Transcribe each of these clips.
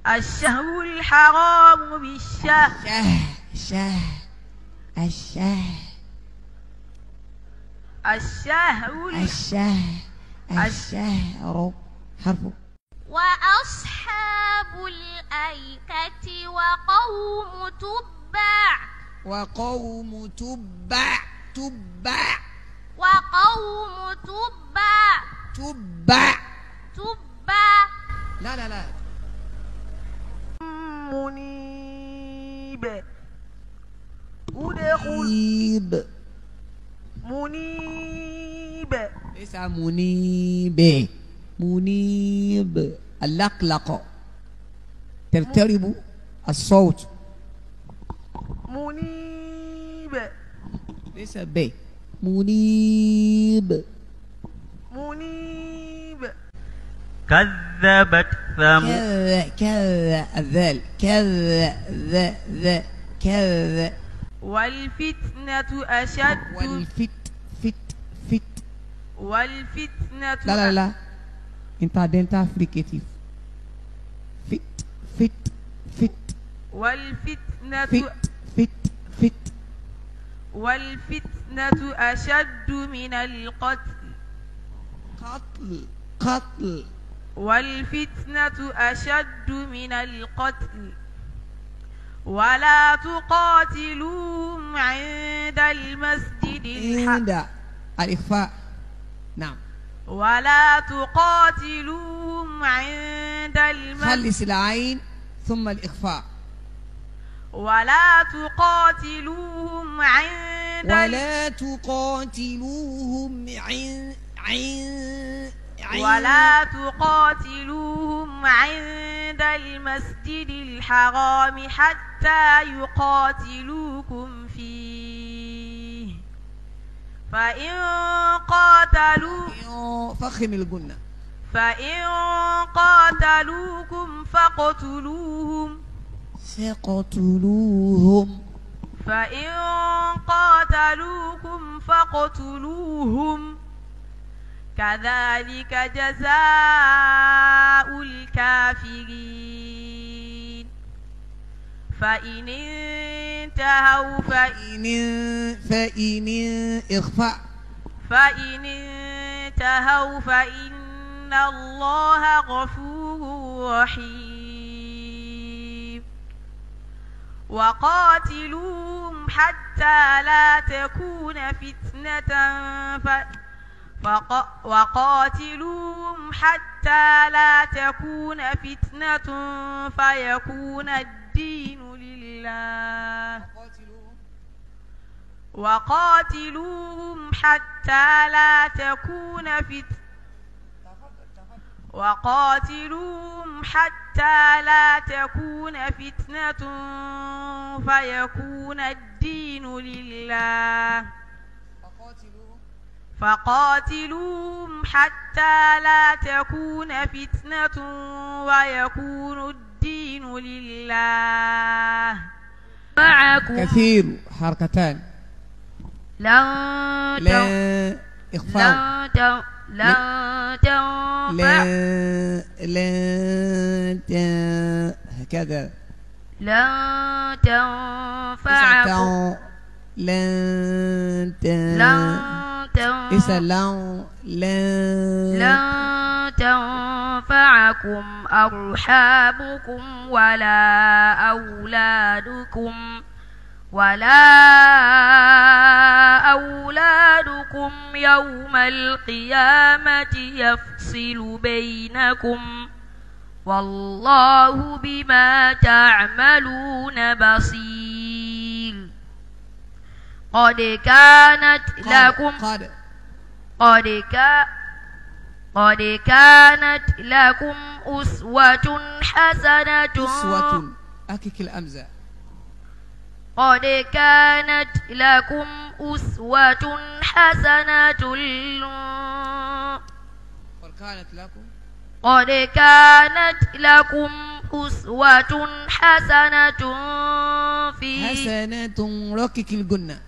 الشهر الحرام بالشهر الشهر حرف. وأصحاب الأيكة وقوم تبع وقوم تبع لا منيب منيب ليس منيب اللقلق ترترب الصوت. منيب ليس ب منيب. كذبت ثمود كذا والفتنة أشد والفتنة لا انت دنتا فريكتيف فت والفتنة أشد من القتل قتل والفتنة أشد من القتل ولا تقاتلوهم عند المسجد الحرام. الإخفاء نعم. ولا تقاتلوهم عند المسجد. خلص العين ثم الإخفاء. ولا تقاتلوهم عند ولا تقاتلوهم عند المسجد الحرام حتى يقاتلوكم فيه فإن قاتلوكم فخم الجنة. فإن قاتلوكم فاقتلوهم فإن قاتلوكم فاقتلوهم كذلك جزاء الكافرين. فإن انتهوا فإن الله غفور رحيم. وقاتلوهم حتى لا تكون فتنة فيكون الدين لله. وقاتلوهم حتى لا تكون فتنة فيكون الدين لله. فقاتلوهم حتى لا تكون فتنة ويكون الدين لله. معكم كثير حركتان. لن إخفاء هكذا. لن تنفعكم لن تنفعكم أرحامكم ولا أولادكم يوم القيامة يفصل بينكم والله بما تعملون بصير. قد كانت لكم أسوة حسنة. أكك الأمزة. قد كانت لكم أسوة حسنة في ركك الجنة.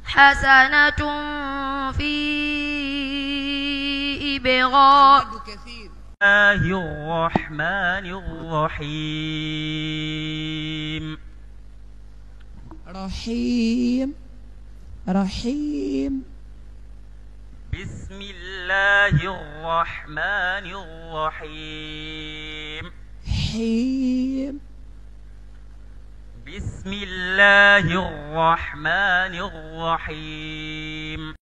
حسنة في إبغاء المد كثير. الله الرحمن الرحيم رحيم رحيم. بسم الله الرحمن الرحيم حيم. بسم الله الرحمن الرحيم